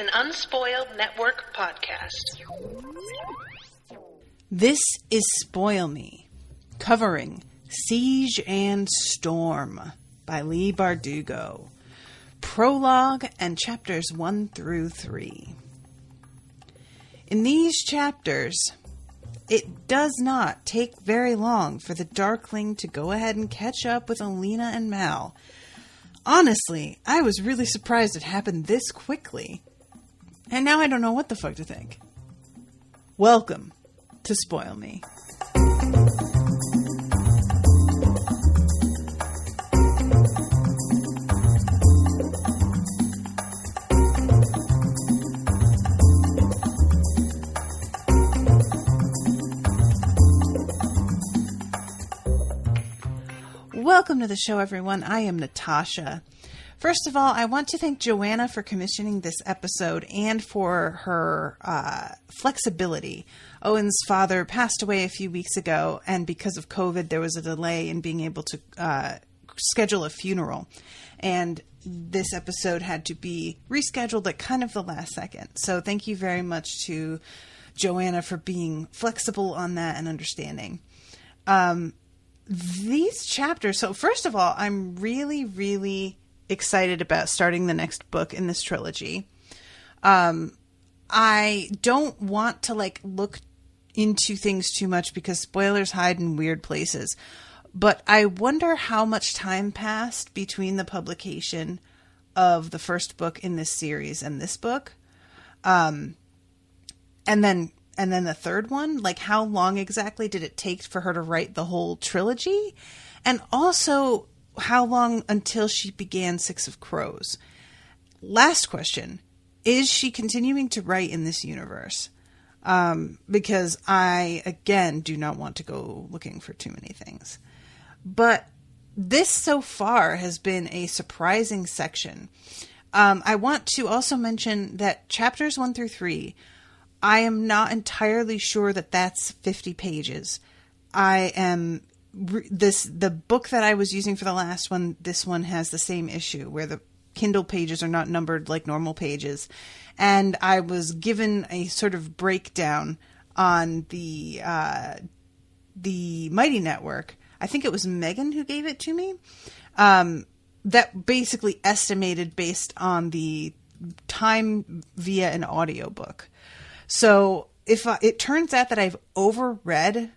an Unspoiled Network podcast. This is Spoil Me, covering Siege and Storm by Leigh Bardugo. Prologue and chapters 1 through 3. In these chapters, it does not take very long for the Darkling to go ahead and catch up with Alina and Mal. Honestly, I was really surprised it happened this quickly. And now I don't know what the fuck to think. Welcome to Spoil Me. Welcome to the show, everyone. I am Natasha. First of all, I want to thank Joanna for commissioning this episode and for her flexibility. Owen's father passed away a few weeks ago, and because of COVID, there was a delay in being able to schedule a funeral. And this episode had to be rescheduled at kind of the last second. So thank you very much to Joanna for being flexible on that and understanding. These chapters, so first of all, I'm really excited about starting the next book in this trilogy. I don't want to look into things too much because spoilers hide in weird places, but I wonder how much time passed between the publication of the first book in this series and this book. And then the third one, how long exactly did it take for her to write the whole trilogy? And also, how long until she began Six of Crows? Last question. Is she continuing to write in this universe? Because I, again, do not want to go looking for too many things. But this so far has been a surprising section. I want to also mention that chapters 1 through 3, I am not entirely sure that that's 50 pages. The book that I was using for the last one, this one has the same issue where the Kindle pages are not numbered like normal pages. And I was given a sort of breakdown on the Mighty Network. I think it was Megan who gave it to me. That basically estimated based on the time via an audiobook. So if it turns out that I've overread,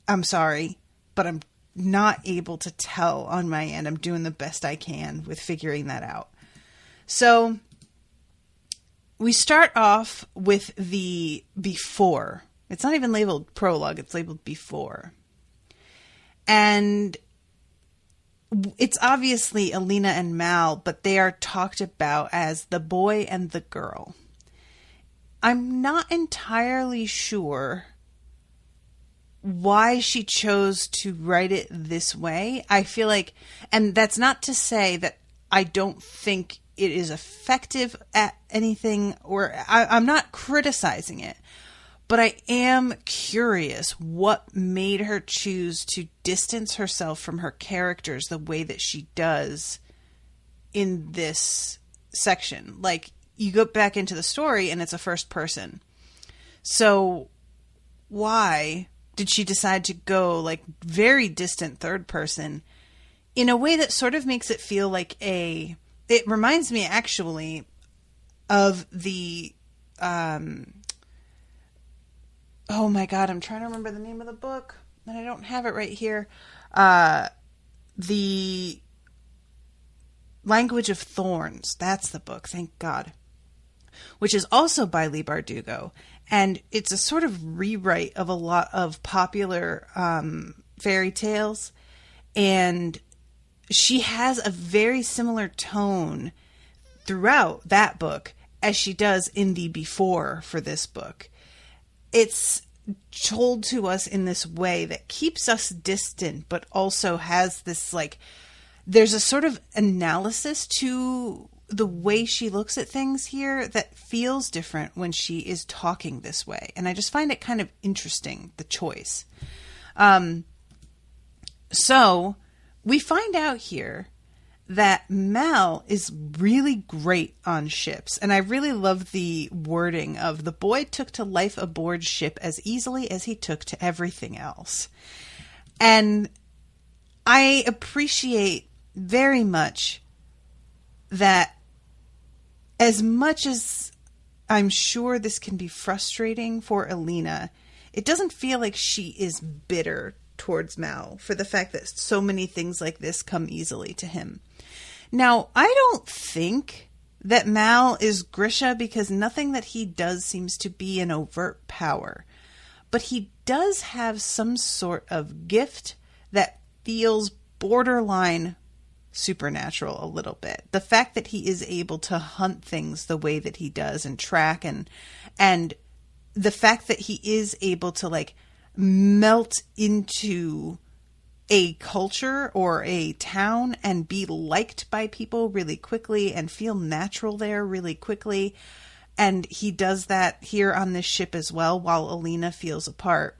I'm sorry, but I'm not able to tell on my end. I'm doing the best I can with figuring that out. So we start off with the before. It's not even labeled prologue. It's labeled before. And it's obviously Alina and Mal, but they are talked about as the boy and the girl. I'm not entirely sure why she chose to write it this way. I feel like, and that's not to say that I don't think it is effective at anything, or I'm not criticizing it, but I am curious what made her choose to distance herself from her characters the way that she does in this section. You go back into the story and it's a first person. So why did she decide to go very distant third person in a way that sort of makes it feel like it reminds me actually of the, oh my God, I'm trying to remember the name of the book and I don't have it right here. The Language of Thorns. That's the book. Thank God. Which is also by Leigh Bardugo. And it's a sort of rewrite of a lot of popular fairy tales. And she has a very similar tone throughout that book as she does in the before for this book. It's told to us in this way that keeps us distant, but also has this there's a sort of analysis to the way she looks at things here that feels different when she is talking this way. And I just find it kind of interesting, the choice. So we find out here that Mal is really great on ships. And I really love the wording of the boy took to life aboard ship as easily as he took to everything else. And I appreciate very much that, as much as I'm sure this can be frustrating for Alina, it doesn't feel like she is bitter towards Mal for the fact that so many things like this come easily to him. Now, I don't think that Mal is Grisha because nothing that he does seems to be an overt power. But he does have some sort of gift that feels borderline supernatural a little bit. The fact that he is able to hunt things the way that he does and track and the fact that he is able to like melt into a culture or a town and be liked by people really quickly and feel natural there really quickly. And he does that here on this ship as well while Alina feels apart.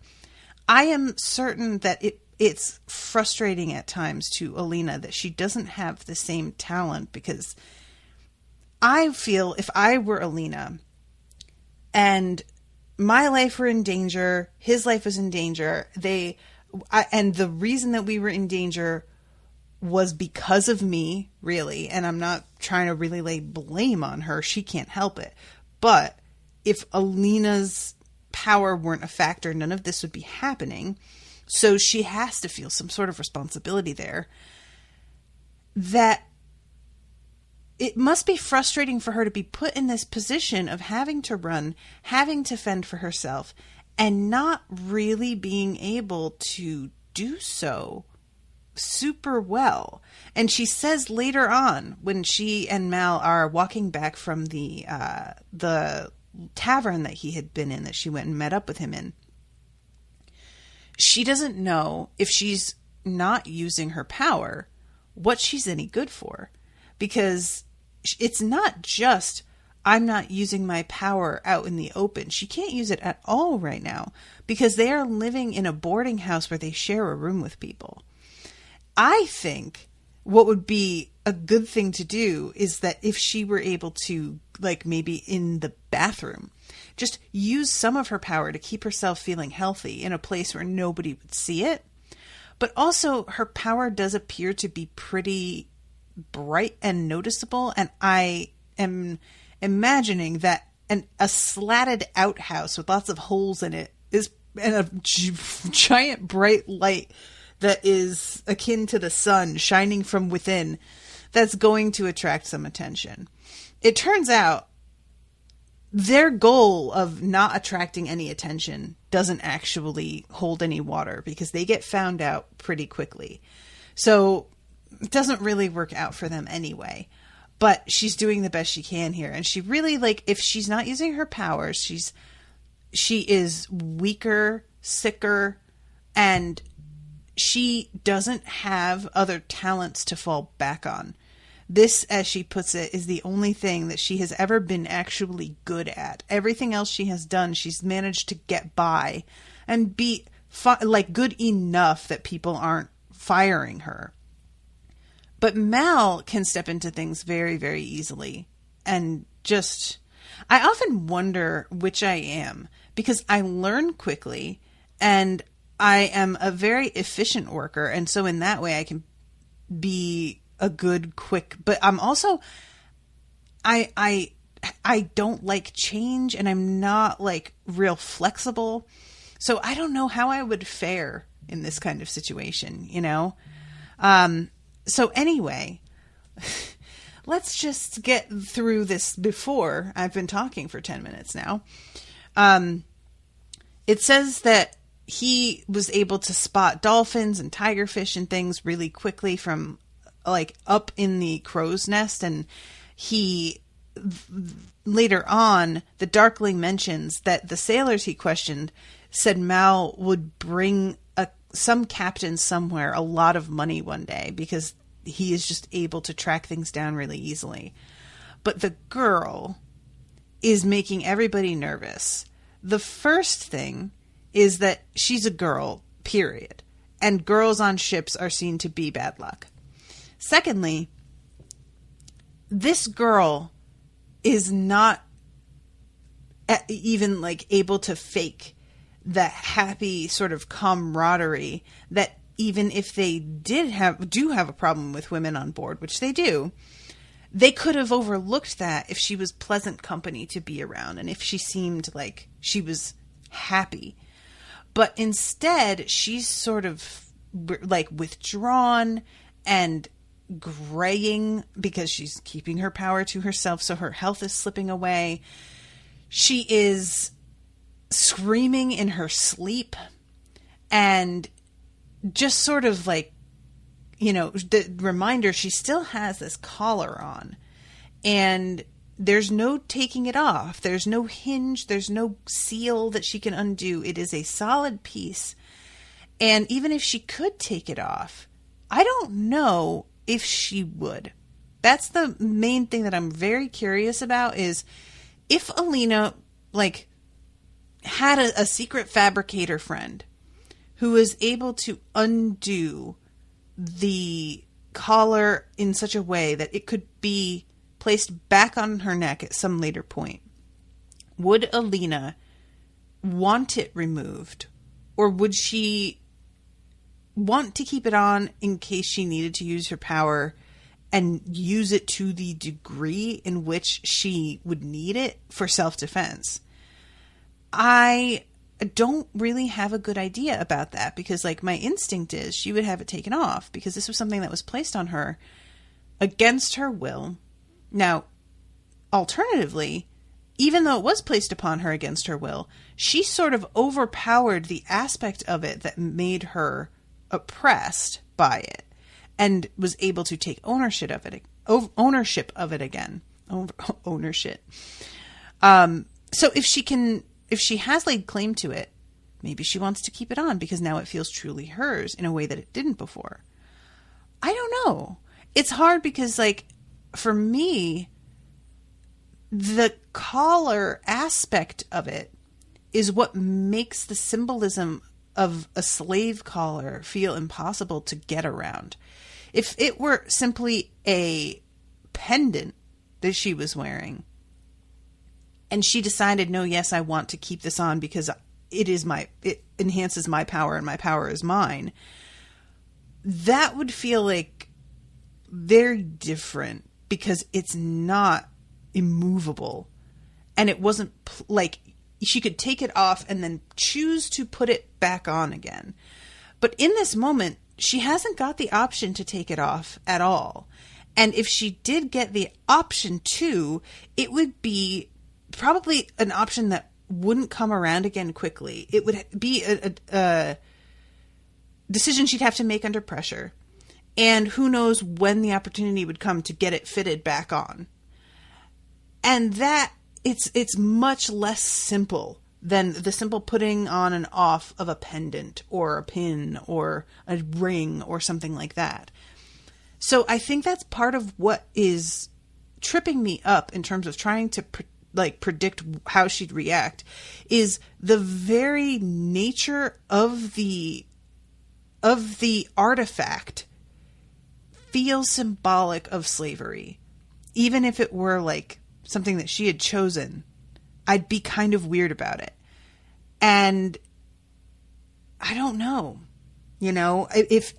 I am certain that it's frustrating at times to Alina that she doesn't have the same talent, because I feel if I were Alina and my life were in danger, his life was in danger, and the reason that we were in danger was because of me, really, and I'm not trying to really lay blame on her, she can't help it. But if Alina's power weren't a factor, none of this would be happening. So she has to feel some sort of responsibility there. That it must be frustrating for her to be put in this position of having to run, having to fend for herself, and not really being able to do so super well. And she says later on, when she and Mal are walking back from the tavern that he had been in, that she went and met up with him in, she doesn't know, if she's not using her power, what she's any good for. Because it's not just, I'm not using my power out in the open. She can't use it at all right now because they are living in a boarding house where they share a room with people. I think what would be a good thing to do is that if she were able to, like maybe in the bathroom, just use some of her power to keep herself feeling healthy in a place where nobody would see it. But also her power does appear to be pretty bright and noticeable. And I am imagining that a slatted outhouse with lots of holes in it is and a giant bright light that is akin to the sun shining from within, that's going to attract some attention. It turns out their goal of not attracting any attention doesn't actually hold any water because they get found out pretty quickly. So it doesn't really work out for them anyway. But she's doing the best she can here. And she really, like, if she's not using her powers, she is weaker, sicker, and she doesn't have other talents to fall back on. This, as she puts it, is the only thing that she has ever been actually good at. Everything else she has done, she's managed to get by and be good enough that people aren't firing her. But Mal can step into things very, very easily. And just, I often wonder which I am, because I learn quickly and I am a very efficient worker. And so in that way I can be a good, quick, but I'm also, I don't like change, and I'm not like real flexible. So I don't know how I would fare in this kind of situation, you know? So anyway, let's just get through this before. I've been talking for 10 minutes now. It says that he was able to spot dolphins and tigerfish and things really quickly from like up in the crow's nest. And he later on, the Darkling mentions that the sailors he questioned said Mal would bring some captain somewhere a lot of money one day because he is just able to track things down really easily. But the girl is making everybody nervous. The first thing is that she's a girl, period. And girls on ships are seen to be bad luck. Secondly, this girl is not even like able to fake the happy sort of camaraderie that even if they do have a problem with women on board, which they do, they could have overlooked that if she was pleasant company to be around and if she seemed like she was happy. But instead, she's sort of like withdrawn and graying because she's keeping her power to herself, so her health is slipping away. She is screaming in her sleep and just sort of like, you know, the reminder she still has this collar on and there's no taking it off. There's no hinge. There's no seal that she can undo. It is a solid piece. And even if she could take it off, I don't know if she would. That's the main thing that I'm very curious about is if Alina, like, had a secret fabricator friend who was able to undo the collar in such a way that it could be placed back on her neck at some later point, would Alina want it removed? Or would she want to keep it on in case she needed to use her power and use it to the degree in which she would need it for self-defense? I don't really have a good idea about that because, like, my instinct is she would have it taken off because this was something that was placed on her against her will. Now, alternatively, even though it was placed upon her against her will, she sort of overpowered the aspect of it that made her oppressed by it and was able to take ownership of it again. Ownership. So if she has laid claim to it, maybe she wants to keep it on because now it feels truly hers in a way that it didn't before. I don't know. It's hard because, like, for me, the collar aspect of it is what makes the symbolism of a slave collar feel impossible to get around. If it were simply a pendant that she was wearing, and she decided, no, yes, I want to keep this on because it enhances my power and my power is mine, that would feel like very different because it's not immovable. And it wasn't like she could take it off and then choose to put it back on again. But in this moment, she hasn't got the option to take it off at all. And if she did get the option to, it would be probably an option that wouldn't come around again quickly. It would be a decision she'd have to make under pressure. And who knows when the opportunity would come to get it fitted back on. And that it's much less simple than the simple putting on and off of a pendant or a pin or a ring or something like that. So I think that's part of what is tripping me up in terms of trying to predict how she'd react is the very nature of the artifact feels symbolic of slavery. Even if it were like something that she had chosen, I'd be kind of weird about it. And I don't know, you know, if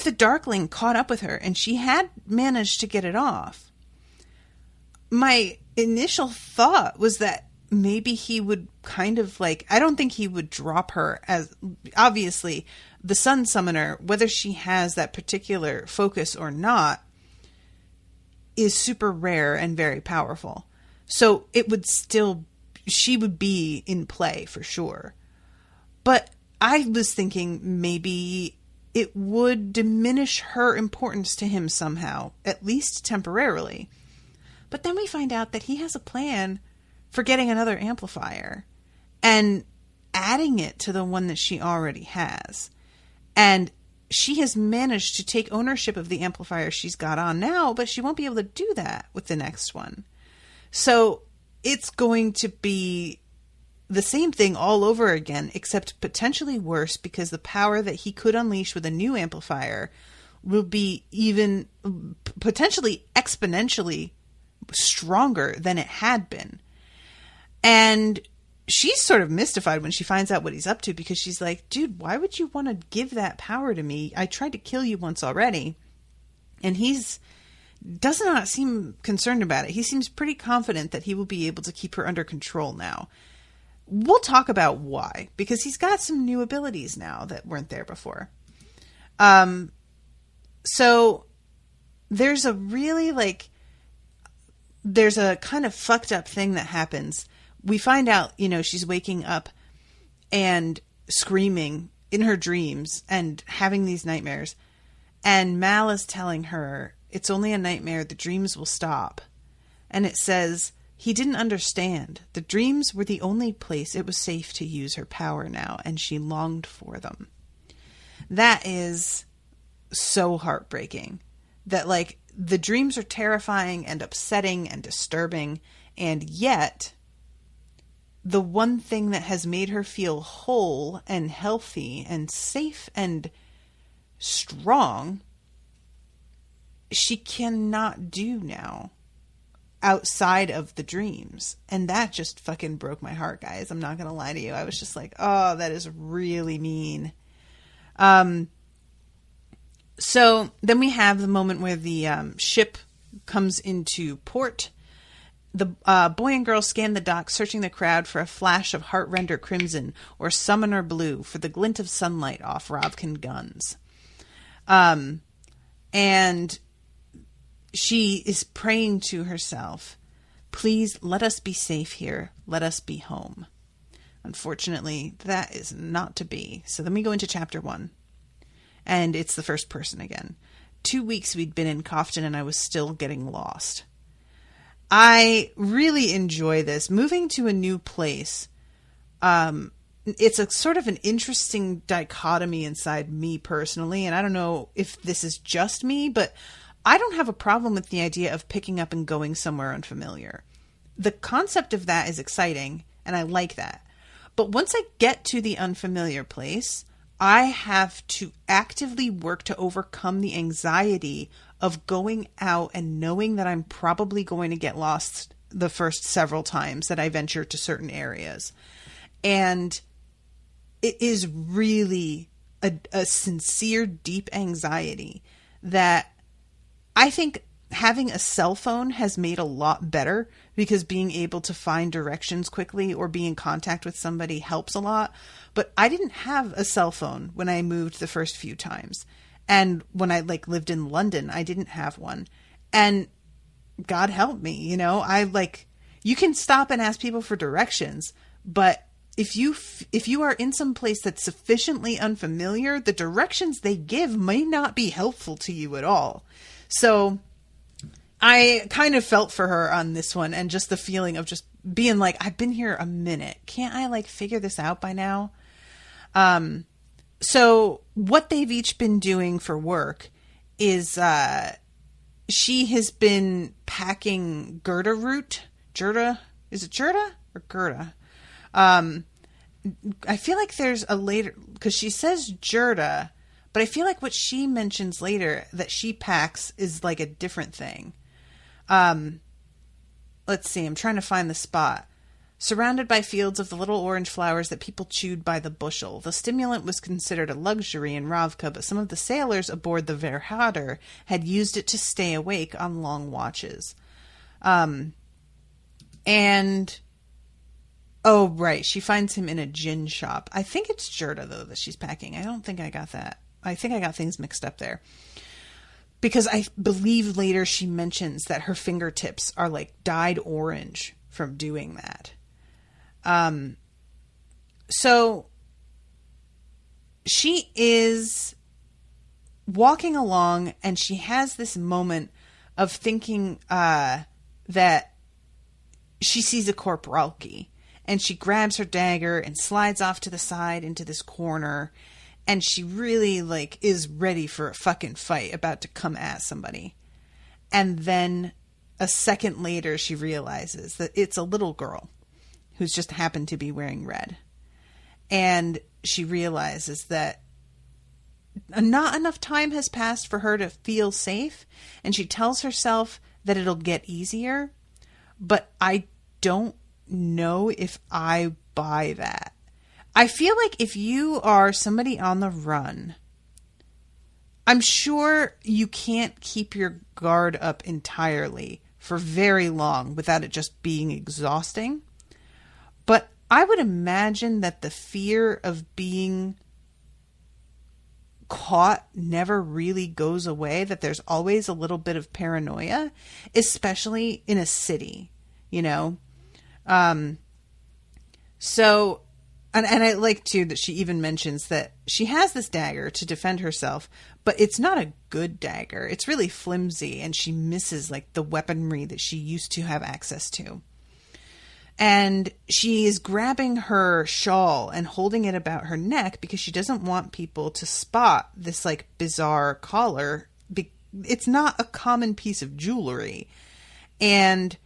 the Darkling caught up with her and she had managed to get it off, my initial thought was that maybe he would kind of like, I don't think he would drop her as, obviously, the Sun Summoner, whether she has that particular focus or not, is super rare and very powerful. So it would still, she would be in play for sure. But I was thinking maybe it would diminish her importance to him somehow, at least temporarily. But then we find out that he has a plan for getting another amplifier and adding it to the one that she already has. And she has managed to take ownership of the amplifier she's got on now, but she won't be able to do that with the next one. So it's going to be the same thing all over again, except potentially worse because the power that he could unleash with a new amplifier will be even potentially exponentially stronger than it had been. And she's sort of mystified when she finds out what he's up to, because she's like, dude, why would you want to give that power to me? I tried to kill you once already. And does not seem concerned about it. He seems pretty confident that he will be able to keep her under control now. We'll talk about why, because he's got some new abilities now that weren't there before. So there's a really there's a kind of fucked up thing that happens. We find out, she's waking up and screaming in her dreams and having these nightmares. And Mal is telling her, it's only a nightmare. The dreams will stop. And it says, he didn't understand. The dreams were the only place it was safe to use her power now, and she longed for them. That is so heartbreaking. That, the dreams are terrifying and upsetting and disturbing, and yet the one thing that has made her feel whole and healthy and safe and strong, she cannot do now outside of the dreams. And that just fucking broke my heart, guys. I'm not going to lie to you. I was just like, oh, that is really mean. So then we have the moment where the ship comes into port. The boy and girl scan the dock, searching the crowd for a flash of Heartrender Crimson or Summoner Blue for the glint of sunlight off Ravkan guns. And she is praying to herself, please let us be safe here. Let us be home. Unfortunately, that is not to be. So then we go into chapter 1. And it's the first person again. 2 weeks we'd been in Kofton and I was still getting lost. I really enjoy this. Moving to a new place, it's a sort of an interesting dichotomy inside me personally. And I don't know if this is just me, but I don't have a problem with the idea of picking up and going somewhere unfamiliar. The concept of that is exciting, and I like that. But once I get to the unfamiliar place, I have to actively work to overcome the anxiety of going out and knowing that I'm probably going to get lost the first several times that I venture to certain areas. And it is really a sincere, deep anxiety that I think having a cell phone has made a lot better, because being able to find directions quickly or be in contact with somebody helps a lot. But I didn't have a cell phone when I moved the first few times. And when I lived in London, I didn't have one. And God help me, you can stop and ask people for directions, but if you are in some place that's sufficiently unfamiliar, the directions they give may not be helpful to you at all. So I kind of felt for her on this one, and just the feeling of just being like, I've been here a minute. Can't I figure this out by now? So what they've each been doing for work is, she has been packing Gerda root. Gerda? Is it Gerda or Gerda? I feel like there's a later, because she says Gerda, but I feel like what she mentions later that she packs is a different thing. Let's see. I'm trying to find the spot. Surrounded by fields of the little orange flowers that people chewed by the bushel, the stimulant was considered a luxury in Ravka, but some of the sailors aboard the Verhader had used it to stay awake on long watches. Oh, right. She finds him in a gin shop. I think it's Gerda, though, that she's packing. I don't think I got that. I think I got things mixed up there. Because I believe later she mentions that her fingertips are dyed orange from doing that. So she is walking along and she has this moment of thinking that she sees a corporalki, and she grabs her dagger and slides off to the side into this corner, and she really is ready for a fucking fight about to come at somebody. And then a second later she realizes that it's a little girl who's just happened to be wearing red. And she realizes that not enough time has passed for her to feel safe, and she tells herself that it'll get easier, but I don't know if I buy that. I feel like if you are somebody on the run, I'm sure you can't keep your guard up entirely for very long without it just being exhausting. But I would imagine that the fear of being caught never really goes away, that there's always a little bit of paranoia, especially in a city, you know? So, and I like too that she even mentions that she has this dagger to defend herself, but it's not a good dagger. It's really flimsy, and she misses like the weaponry that she used to have access to. And she is grabbing her shawl and holding it about her neck because she doesn't want people to spot this like bizarre collar. It's not a common piece of jewelry. And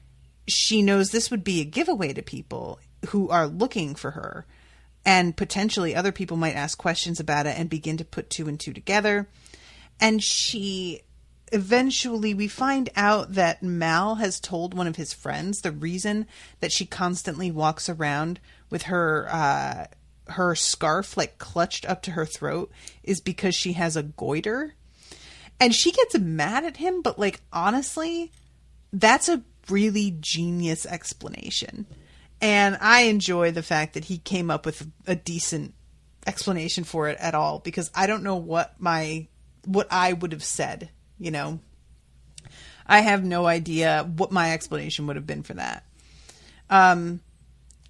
she knows this would be a giveaway to people who are looking for her. And potentially other people might ask questions about it and begin to put two and two together. And eventually we find out that Mal has told one of his friends the reason that she constantly walks around with her scarf like clutched up to her throat is because she has a goiter. And she gets mad at him, but like honestly, that's a really genius explanation. And I enjoy the fact that he came up with a decent explanation for it at all, because I don't know what I would have said, you know. I have no idea what my explanation would have been for that.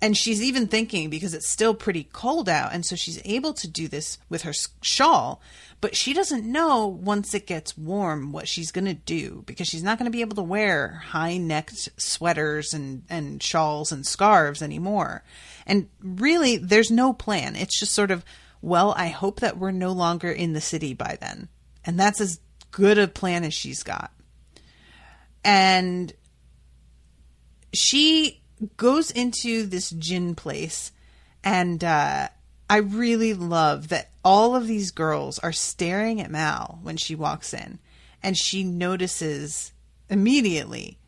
And she's even thinking, because it's still pretty cold out, and so she's able to do this with her shawl, but she doesn't know once it gets warm what she's going to do, because she's not going to be able to wear high-necked sweaters and shawls and scarves anymore. And really, there's no plan. It's just sort of, well, I hope that we're no longer in the city by then. And that's as good a plan as she's got. And she goes into this gin place, and I really love that all of these girls are staring at Mal when she walks in, and she notices immediately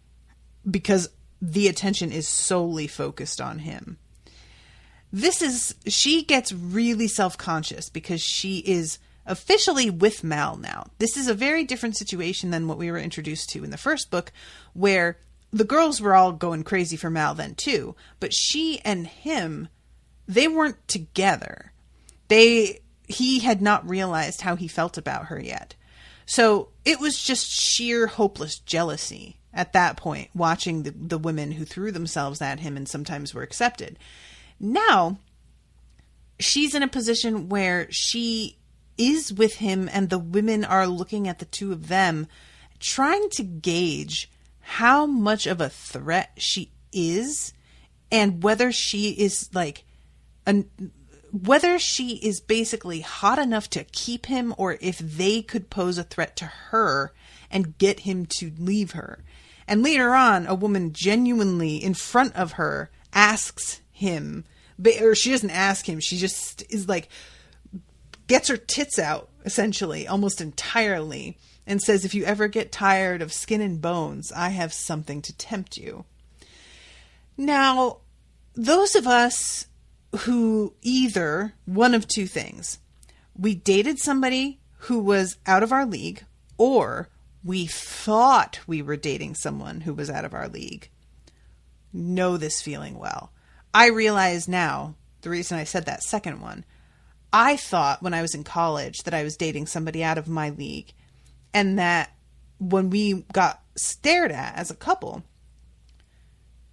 because the attention is solely focused on him. She gets really self-conscious because she is officially with Mal now. This is a very different situation than what we were introduced to in the first book, where the girls were all going crazy for Mal then too, but she and him, they weren't together. He had not realized how he felt about her yet. So it was just sheer hopeless jealousy at that point, watching the women who threw themselves at him and sometimes were accepted. Now, she's in a position where she is with him, and the women are looking at the two of them, trying to gauge how much of a threat she is, and whether she is whether she is basically hot enough to keep him, or if they could pose a threat to her and get him to leave her. And later on, a woman genuinely in front of her asks him, or she doesn't ask him, she just is like, gets her tits out, essentially, almost entirely, and says, if you ever get tired of skin and bones, I have something to tempt you. Now, those of us who either, one of two things, we dated somebody who was out of our league, or we thought we were dating someone who was out of our league, know this feeling well. I realize now, the reason I said that second one, I thought when I was in college that I was dating somebody out of my league, and that when we got stared at as a couple,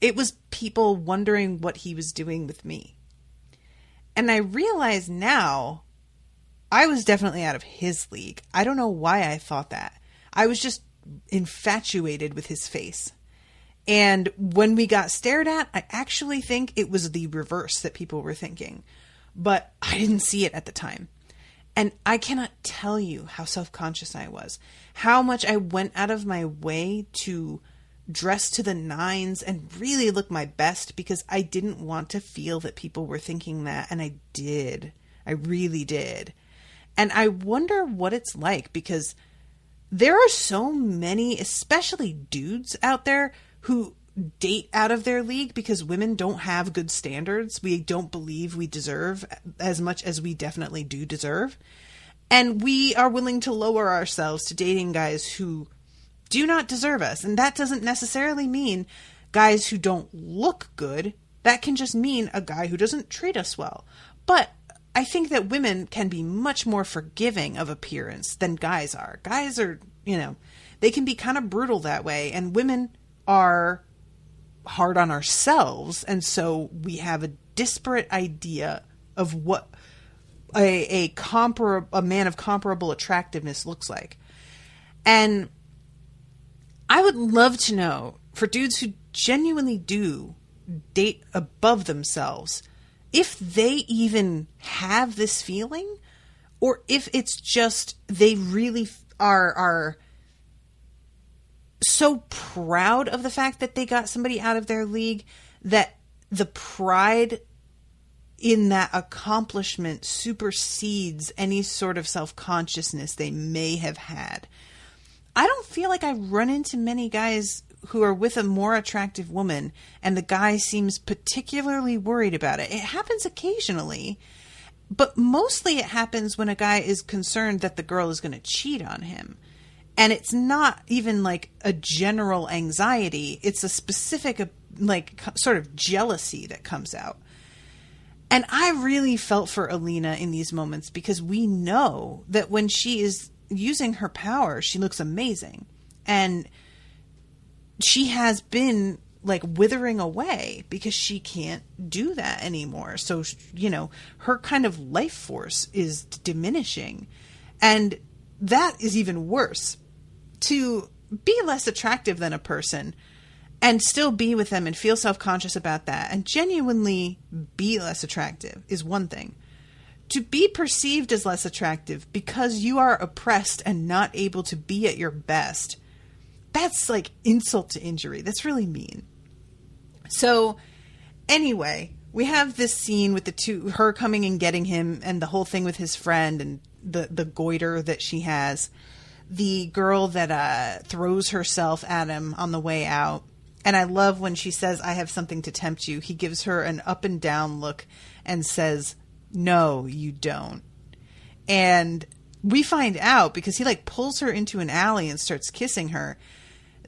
it was people wondering what he was doing with me. And I realize now I was definitely out of his league. I don't know why I thought that. I was just infatuated with his face. And when we got stared at, I actually think it was the reverse that people were thinking. But I didn't see it at the time. And I cannot tell you how self-conscious I was. How much I went out of my way to dress to the nines and really look my best, because I didn't want to feel that people were thinking that. And I did. I really did. And I wonder what it's like, because there are so many, especially dudes out there, who date out of their league because women don't have good standards. We don't believe we deserve as much as we definitely do deserve. And we are willing to lower ourselves to dating guys who do not deserve us. And that doesn't necessarily mean guys who don't look good. That can just mean a guy who doesn't treat us well. But I think that women can be much more forgiving of appearance than guys are. Guys are, they can be kind of brutal that way. And women are hard on ourselves. And so we have a disparate idea of what a man of comparable attractiveness looks like. And I would love to know, for dudes who genuinely do date above themselves, if they even have this feeling, or if it's just they really are so proud of the fact that they got somebody out of their league that the pride in that accomplishment supersedes any sort of self-consciousness they may have had. I don't feel like I run into many guys who are with a more attractive woman and the guy seems particularly worried about it. It happens occasionally, but mostly it happens when a guy is concerned that the girl is going to cheat on him. And it's not even like a general anxiety. It's a specific, like, sort of jealousy that comes out. And I really felt for Alina in these moments, because we know that when she is using her power, she looks amazing. And she has been like withering away because she can't do that anymore. So, her kind of life force is diminishing. And that is even worse. To be less attractive than a person and still be with them and feel self-conscious about that and genuinely be less attractive is one thing. To be perceived as less attractive because you are oppressed and not able to be at your best, that's like insult to injury. That's really mean. So anyway, we have this scene with her coming and getting him, and the whole thing with his friend and the goiter that she has. The girl that throws herself at him on the way out. And I love when she says, "I have something to tempt you." He gives her an up and down look and says, "No, you don't." And we find out, because he like pulls her into an alley and starts kissing her.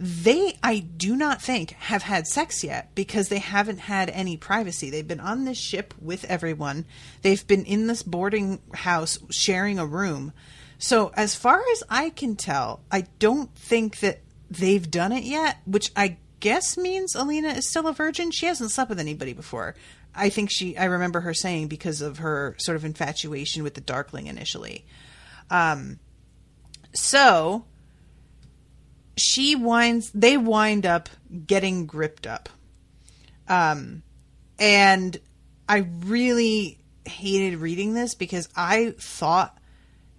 They, I do not think, have had sex yet, because they haven't had any privacy. They've been on this ship with everyone. They've been in this boarding house sharing a room. So as far as I can tell, I don't think that they've done it yet, which I guess means Alina is still a virgin. She hasn't slept with anybody before. I remember her saying, because of her sort of infatuation with the Darkling initially. So they wind up getting gripped up. And I really hated reading this, because I thought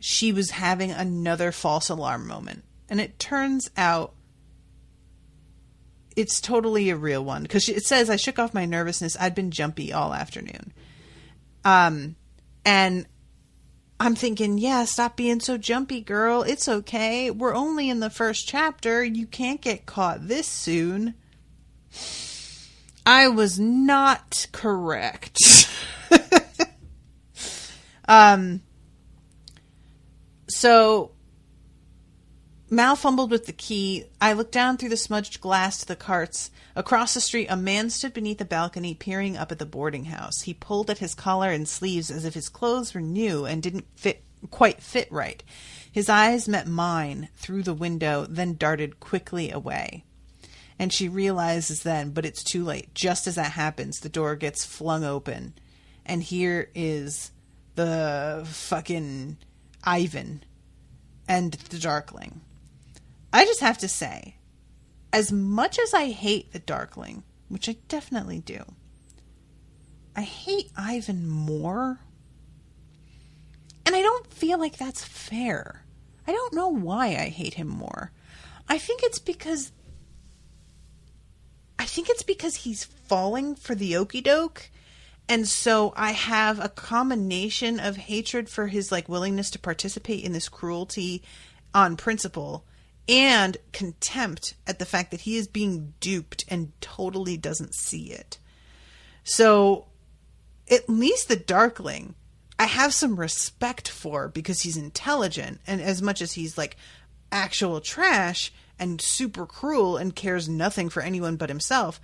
she was having another false alarm moment. And it turns out it's totally a real one. Because it says, "I shook off my nervousness. I'd been jumpy all afternoon." And I'm thinking, yeah, stop being so jumpy, girl. It's okay. We're only in the first chapter. You can't get caught this soon. I was not correct. So Mal fumbled with the key. I looked down through the smudged glass to the carts. Across the street, a man stood beneath a balcony, peering up at the boarding house. He pulled at his collar and sleeves as if his clothes were new and didn't quite fit right. His eyes met mine through the window, then darted quickly away. And she realizes then, but it's too late. Just as that happens, the door gets flung open. And here is the fucking Ivan and the Darkling. I just have to say, as much as I hate the Darkling, which I definitely do, I hate Ivan more. And I don't feel like that's fair. I don't know why I hate him more. I think it's because he's falling for the okie doke, And so I have a combination of hatred for his like willingness to participate in this cruelty on principle and contempt at the fact that he is being duped and totally doesn't see it. So at least the Darkling I have some respect for because he's intelligent, and as much as he's like actual trash and super cruel and cares nothing for anyone but himself,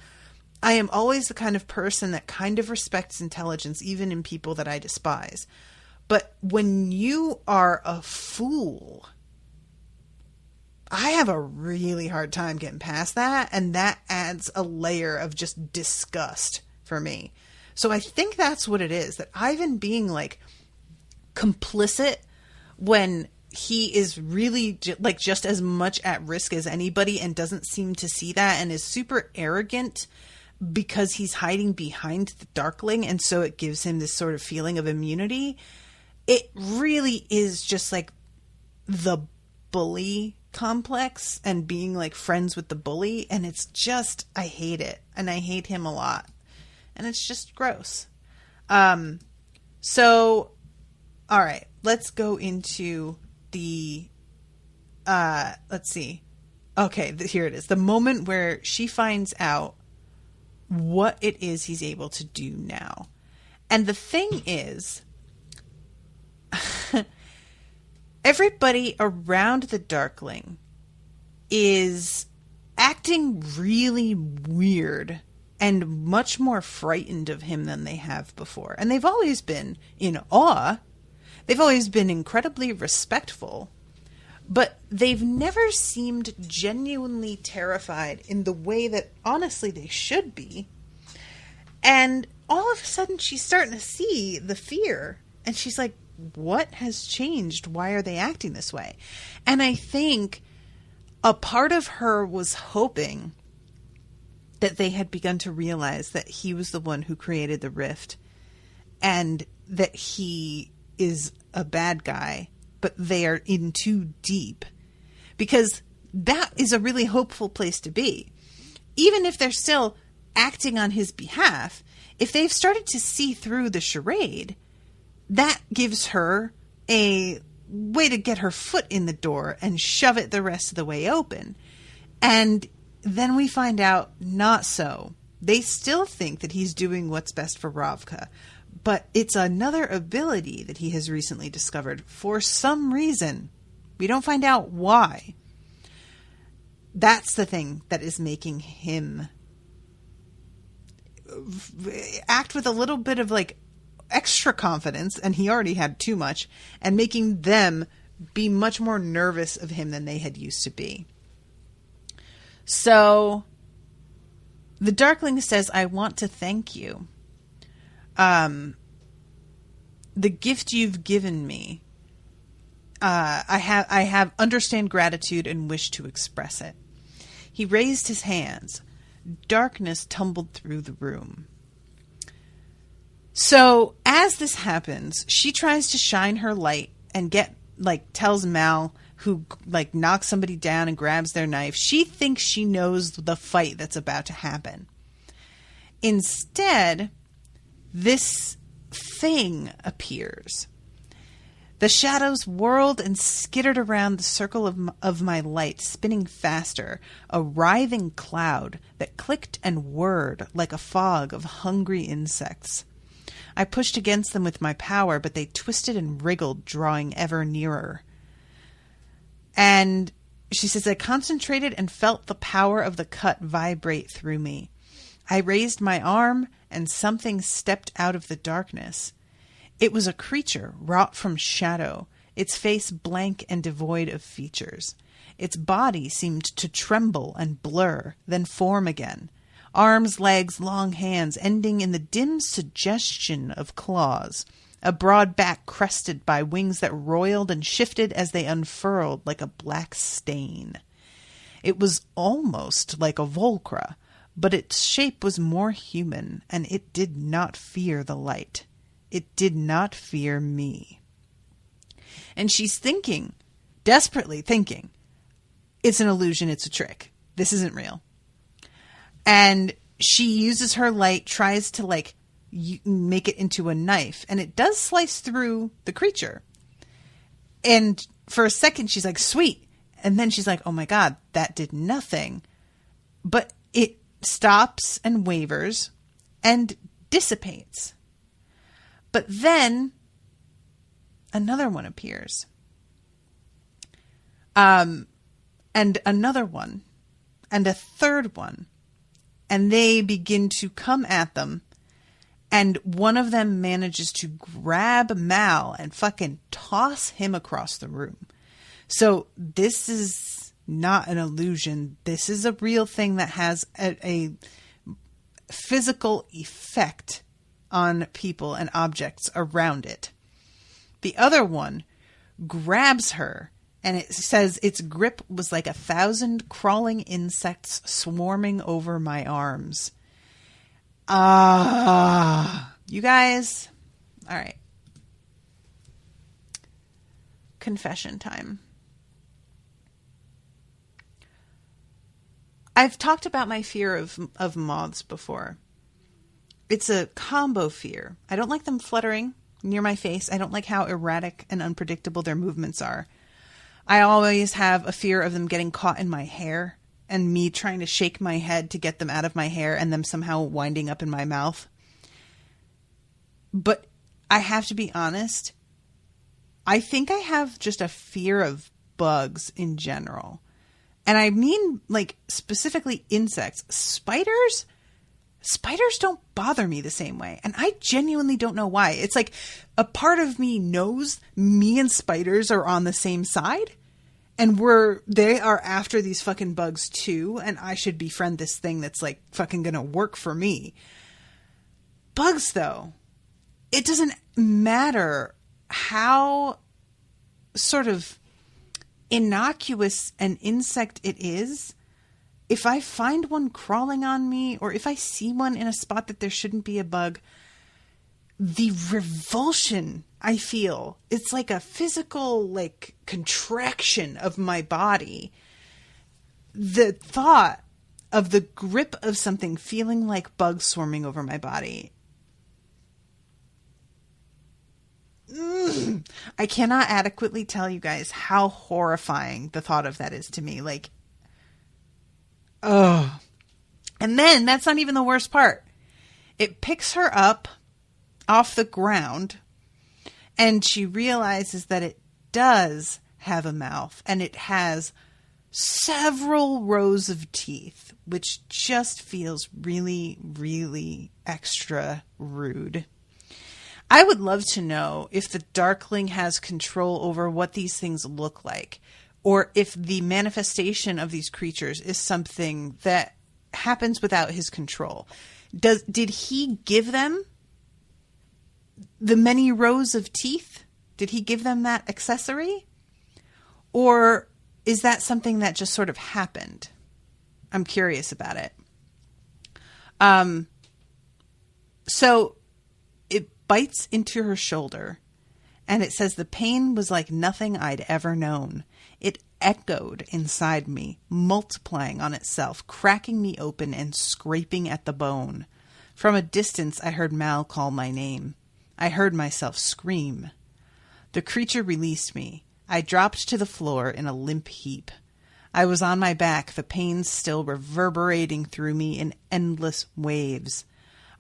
I am always the kind of person that kind of respects intelligence, even in people that I despise. But when you are a fool, I have a really hard time getting past that, and that adds a layer of just disgust for me. So I think that's what it is, that Ivan being like complicit when he is really like just as much at risk as anybody and doesn't seem to see that and is super arrogant because he's hiding behind the Darkling, and so it gives him this sort of feeling of immunity. It really is just like the bully complex and being like friends with the bully, and it's just, I hate it, and I hate him a lot, and it's just gross. So all right, let's go into the let's see. Okay, here it is, the moment where she finds out what it is he's able to do now. And the thing is, everybody around the Darkling is acting really weird and much more frightened of him than they have before. And they've always been in awe. They've always been incredibly respectful. But they've never seemed genuinely terrified in the way that, honestly, they should be. And all of a sudden, she's starting to see the fear. And she's like, what has changed? Why are they acting this way? And I think a part of her was hoping that they had begun to realize that he was the one who created the rift. And that he is a bad guy, but they are in too deep, because that is a really hopeful place to be. Even if they're still acting on his behalf, if they've started to see through the charade, that gives her a way to get her foot in the door and shove it the rest of the way open. And then we find out not so. They still think that he's doing what's best for Ravka, but it's another ability that he has recently discovered for some reason. We don't find out why. That's the thing that is making him act with a little bit of like extra confidence, and he already had too much, and making them be much more nervous of him than they had used to be. So the Darkling says, I want to thank you. The gift you've given me, I have understand gratitude and wish to express it. He raised his hands. Darkness tumbled through the room. So as this happens, she tries to shine her light and tells Mal, who knocks somebody down and grabs their knife. She thinks she knows the fight that's about to happen. Instead, this thing appears. The shadows whirled and skittered around the circle of my light, spinning faster, a writhing cloud that clicked and whirred like a fog of hungry insects. I pushed against them with my power, but they twisted and wriggled, drawing ever nearer. And she says, I concentrated and felt the power of the cut vibrate through me. I raised my arm, and something stepped out of the darkness. It was a creature wrought from shadow, its face blank and devoid of features. Its body seemed to tremble and blur, then form again. Arms, legs, long hands, ending in the dim suggestion of claws. A broad back crested by wings that roiled and shifted as they unfurled like a black stain. It was almost like a Volcra, but its shape was more human, and it did not fear the light. It did not fear me. And she's thinking, desperately thinking, it's an illusion, it's a trick. This isn't real. And she uses her light, tries to make it into a knife, and it does slice through the creature. And for a second, she's like, sweet. And then she's like, oh my God, that did nothing. But it stops and wavers and dissipates. But then another one appears. And another one. And a third one. And they begin to come at them. And one of them manages to grab Mal and fucking toss him across the room. So this is not an illusion. This is a real thing that has a physical effect on people and objects around it. The other one grabs her, and it says its grip was like 1,000 crawling insects swarming over my arms. You guys. All right. Confession time. I've talked about my fear of moths before. It's a combo fear. I don't like them fluttering near my face. I don't like how erratic and unpredictable their movements are. I always have a fear of them getting caught in my hair and me trying to shake my head to get them out of my hair and them somehow winding up in my mouth. But I have to be honest. I think I have just a fear of bugs in general. And I mean, like, specifically insects. Spiders don't bother me the same way. And I genuinely don't know why. It's like a part of me knows me and spiders are on the same side. And they are after these fucking bugs too. And I should befriend this thing that's like fucking gonna work for me. Bugs though, it doesn't matter how sort of innocuous an insect it is. If I find one crawling on me, or if I see one in a spot that there shouldn't be a bug, the revulsion I feel, it's like a physical, like, contraction of my body. The thought of the grip of something feeling like bugs swarming over my body. I cannot adequately tell you guys how horrifying the thought of that is to me. Like, oh. And then that's not even the worst part. It picks her up off the ground and she realizes that it does have a mouth and it has several rows of teeth, which just feels really, really extra rude. I would love to know if the Darkling has control over what these things look like, or if the manifestation of these creatures is something that happens without his control. Did he give them the many rows of teeth? Did he give them that accessory? Or is that something that just sort of happened? I'm curious about it. So it bites into her shoulder, and it says the pain was like nothing I'd ever known. It echoed inside me, multiplying on itself, cracking me open and scraping at the bone. From a distance, I heard Mal call my name. I heard myself scream. The creature released me. I dropped to the floor in a limp heap. I was on my back, the pain still reverberating through me in endless waves.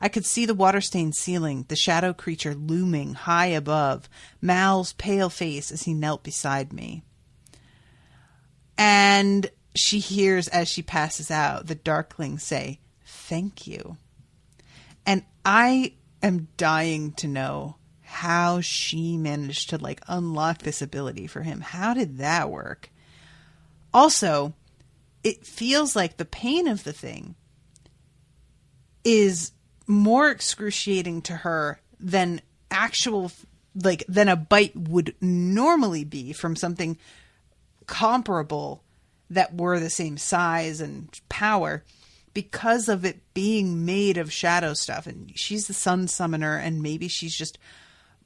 I could see the water-stained ceiling, the shadow creature looming high above, Mal's pale face as he knelt beside me. And she hears, as she passes out, the Darkling say, "Thank you." And I am dying to know how she managed to, like, unlock this ability for him. How did that work? Also, it feels like the pain of the thing is more excruciating to her than than a bite would normally be from something comparable that were the same size and power, because of it being made of shadow stuff. And she's the sun summoner, and maybe she's just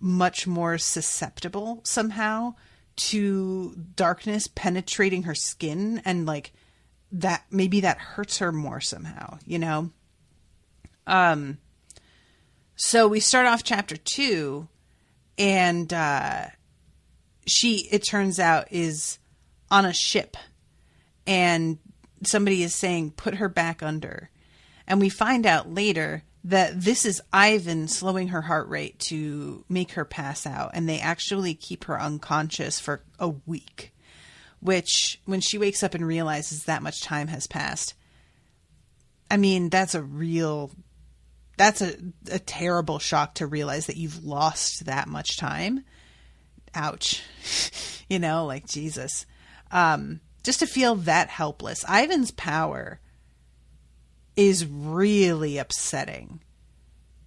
much more susceptible somehow to darkness penetrating her skin, and like that, maybe that hurts her more somehow, you know? So we start off chapter 2, and she, it turns out, is on a ship, and somebody is saying, put her back under. And we find out later that this is Ivan slowing her heart rate to make her pass out. And they actually keep her unconscious for a week, which when she wakes up and realizes that much time has passed, I mean, that's a terrible shock to realize that you've lost that much time. Ouch. You know, like, Jesus. Just to feel that helpless. Ivan's power is really upsetting.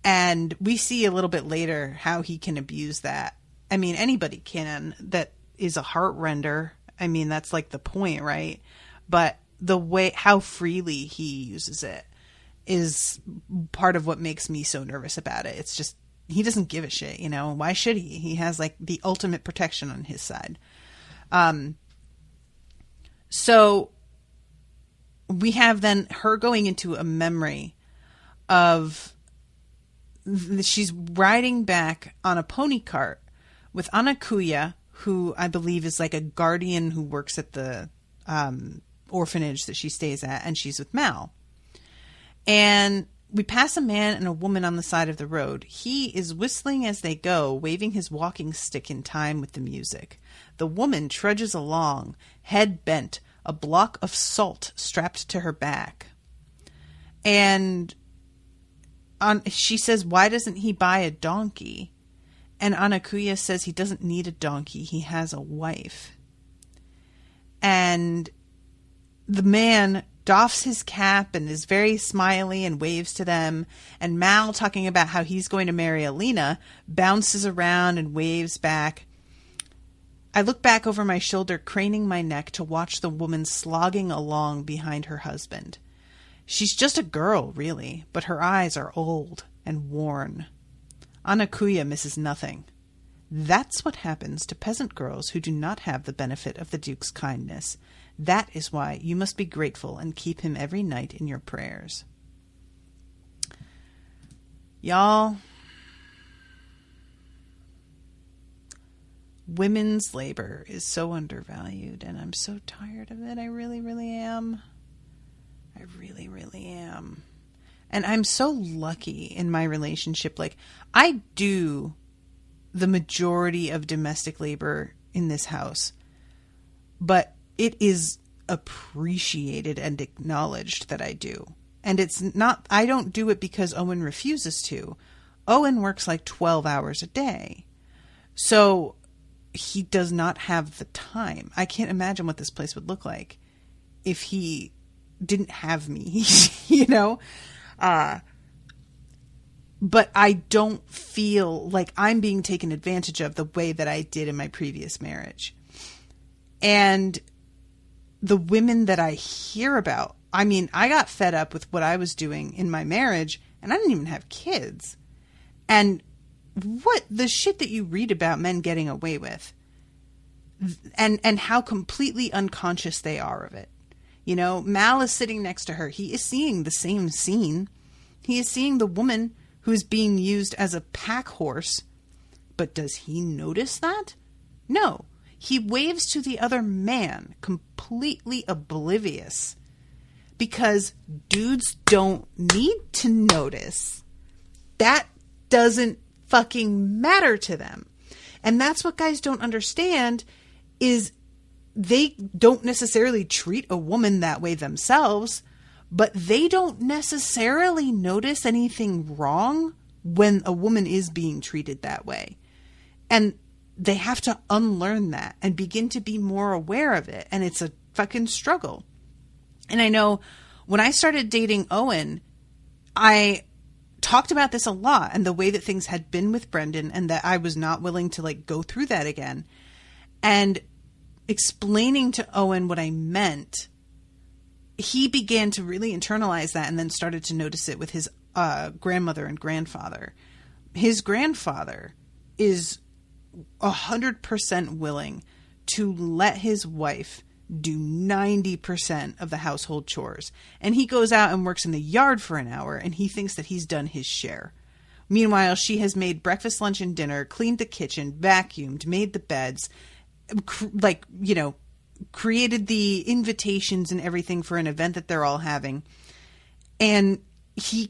And we see a little bit later how he can abuse that. I mean, anybody can that is a heart render. I mean, that's like the point, right? But the way, how freely he uses it is part of what makes me so nervous about it. It's just, he doesn't give a shit, you know? Why should he? He has like the ultimate protection on his side. So we have then her going into a memory of, she's riding back on a pony cart with Anakuya, who I believe is like a guardian who works at the orphanage that she stays at, and she's with Mal. And we pass a man and a woman on the side of the road. He is whistling as they go, waving his walking stick in time with the music. The woman trudges along, head bent, a block of salt strapped to her back. And she says, why doesn't he buy a donkey? And Anakuya says he doesn't need a donkey. He has a wife. And the man doffs his cap and is very smiley and waves to them. And Mal, talking about how he's going to marry Alina, bounces around and waves back. I look back over my shoulder, craning my neck to watch the woman slogging along behind her husband. She's just a girl, really, but her eyes are old and worn. Anakuya misses nothing. That's what happens to peasant girls who do not have the benefit of the Duke's kindness. That is why you must be grateful and keep him every night in your prayers. Y'all, women's labor is so undervalued, and I'm so tired of it. I really, really am. I really, really am. And I'm so lucky in my relationship. Like, I do the majority of domestic labor in this house, but it is appreciated and acknowledged that I do. And it's not, I don't do it because Owen refuses to. Owen works like 12 hours a day. So he does not have the time. I can't imagine what this place would look like if he didn't have me, you know? But I don't feel like I'm being taken advantage of the way that I did in my previous marriage. And the women that I hear about, I mean, I got fed up with what I was doing in my marriage, and I didn't even have kids. And what the shit that you read about men getting away with, and how completely unconscious they are of it. You know, Mal is sitting next to her. He is seeing the same scene. He is seeing the woman who is being used as a pack horse. But does he notice that? No. He waves to the other man, completely oblivious. Because dudes don't need to notice. That doesn't fucking matter to them. And that's what guys don't understand, is they don't necessarily treat a woman that way themselves, but they don't necessarily notice anything wrong when a woman is being treated that way. And they have to unlearn that and begin to be more aware of it. And it's a fucking struggle. And I know when I started dating Owen, I talked about this a lot, and the way that things had been with Brendan, and that I was not willing to like go through that again. And explaining to Owen what I meant, he began to really internalize that, and then started to notice it with his grandmother and grandfather. His grandfather is 100% willing to let his wife do 90% of the household chores. And he goes out and works in the yard for an hour, and he thinks that he's done his share. Meanwhile, she has made breakfast, lunch, and dinner, cleaned the kitchen, vacuumed, made the beds, created the invitations and everything for an event that they're all having. And he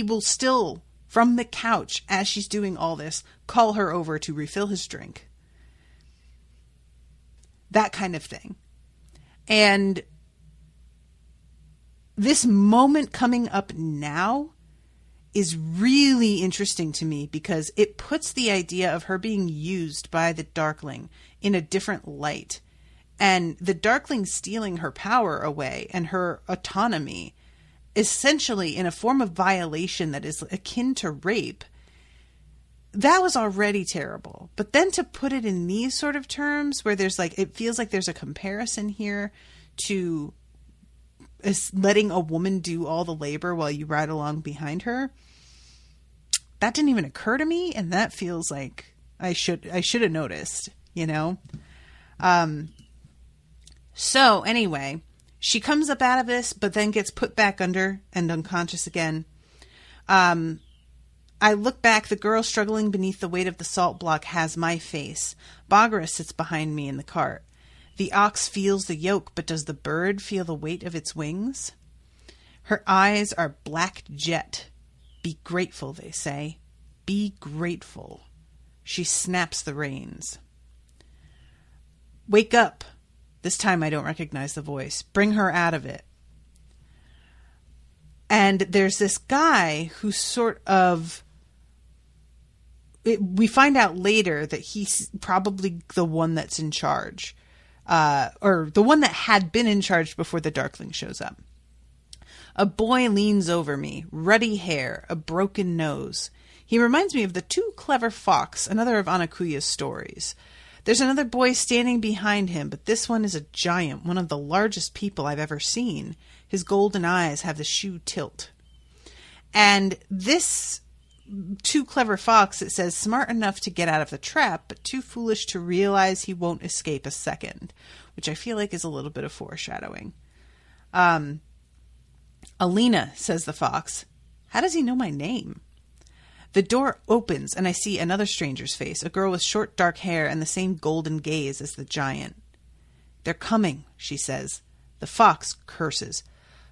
will still, from the couch, as she's doing all this, call her over to refill his drink. That kind of thing. And this moment coming up now is really interesting to me because it puts the idea of her being used by the Darkling in a different light. And the Darkling stealing her power away and her autonomy, essentially in a form of violation that is akin to rape, that was already terrible. But then to put it in these sort of terms where there's it feels like there's a comparison here to letting a woman do all the labor while you ride along behind her. That didn't even occur to me. And that feels like I should have noticed, So anyway, she comes up out of this, but then gets put back under and unconscious again. I look back. The girl struggling beneath the weight of the salt block has my face. Bagra sits behind me in the cart. The ox feels the yoke, but does the bird feel the weight of its wings? Her eyes are black jet. Be grateful, they say. Be grateful. She snaps the reins. Wake up. This time I don't recognize the voice. Bring her out of it. And there's this guy who's sort of... we find out later that he's probably the one that's in charge. Or the one that had been in charge before the Darkling shows up. A boy leans over me, ruddy hair, a broken nose. He reminds me of the Two Clever Fox, another of Anakuya's stories. There's another boy standing behind him, but this one is a giant, one of the largest people I've ever seen. His golden eyes have the shoe tilt. And this Too Clever Fox, it says, smart enough to get out of the trap, but too foolish to realize he won't escape a second, which I feel like is a little bit of foreshadowing. Alina, says the fox. How does he know my name? The door opens and I see another stranger's face, a girl with short dark hair and the same golden gaze as the giant. They're coming, she says. The fox curses.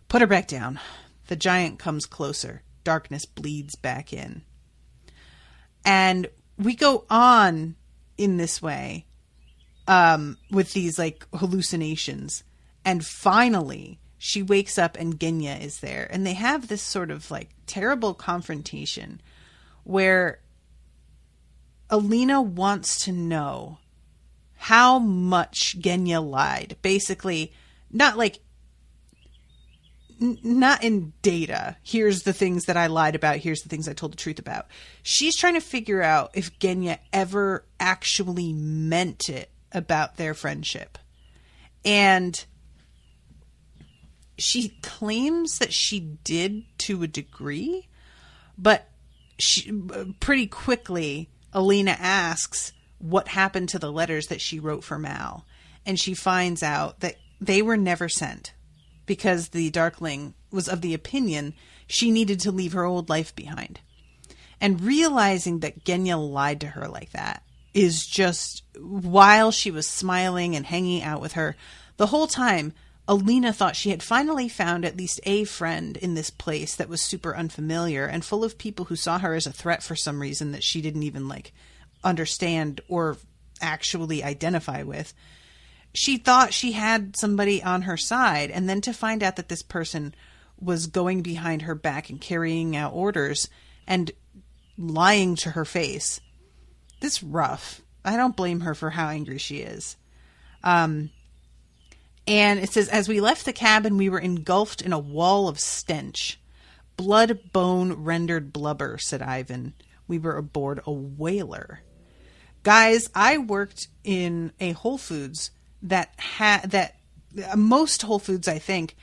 Put her back down. The giant comes closer. Darkness bleeds back in. And we go on in this way with these hallucinations. And finally, she wakes up and Genya is there. And they have this sort of terrible confrontation where Alina wants to know how much Genya lied. Basically, not in data. Here's the things that I lied about. Here's the things I told the truth about. She's trying to figure out if Genya ever actually meant it about their friendship. And she claims that she did to a degree, but pretty quickly, Alina asks what happened to the letters that she wrote for Mal. And she finds out that they were never sent because the Darkling was of the opinion she needed to leave her old life behind. And realizing that Genya lied to her like that is just, while she was smiling and hanging out with her, the whole time, Alina thought she had finally found at least a friend in this place that was super unfamiliar and full of people who saw her as a threat for some reason that she didn't even understand or actually identify with. She thought she had somebody on her side, and then to find out that this person was going behind her back and carrying out orders and lying to her face. This is rough. I don't blame her for how angry she is. And it says, as we left the cabin, we were engulfed in a wall of stench. Blood, bone, rendered blubber, said Ivan. We were aboard a whaler. Guys, I worked in a Whole Foods most Whole Foods, I think,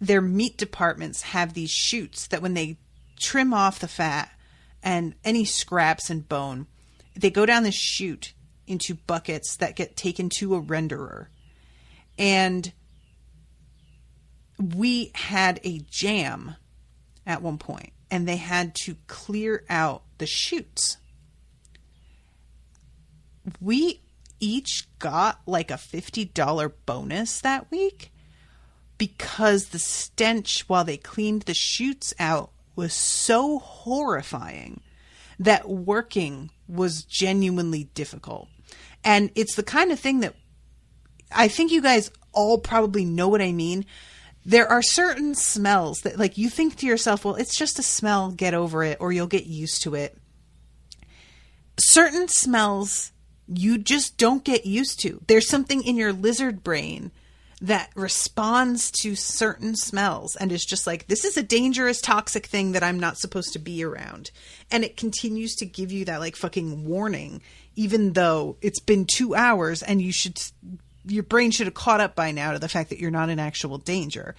their meat departments have these chutes that when they trim off the fat and any scraps and bone, they go down this chute into buckets that get taken to a renderer. And we had a jam at one point. and they had to clear out the chutes. We each got like a $50 bonus that week because the stench while they cleaned the chutes out was so horrifying that working was genuinely difficult. And it's the kind of thing that I think you guys all probably know what I mean. There are certain smells that, like, you think to yourself, well, it's just a smell, get over it, or you'll get used to it. Certain smells you just don't get used to. There's something in your lizard brain that responds to certain smells and is just like, this is a dangerous, toxic thing that I'm not supposed to be around. And it continues to give you that like fucking warning, even though it's been 2 hours and your brain should have caught up by now to the fact that you're not in actual danger.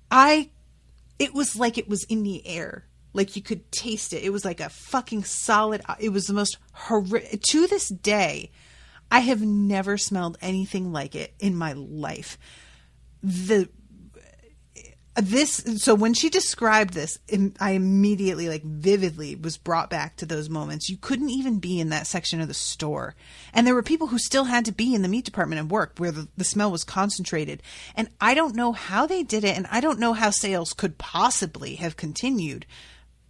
It was like it was in the air. Like you could taste it. It was like a fucking solid, it was the most horrific. To this day, I have never smelled anything like it in my life. So when she described this, I immediately, like, vividly was brought back to those moments. You couldn't even be in that section of the store. And there were people who still had to be in the meat department and work where the smell was concentrated. And I don't know how they did it. And I don't know how sales could possibly have continued.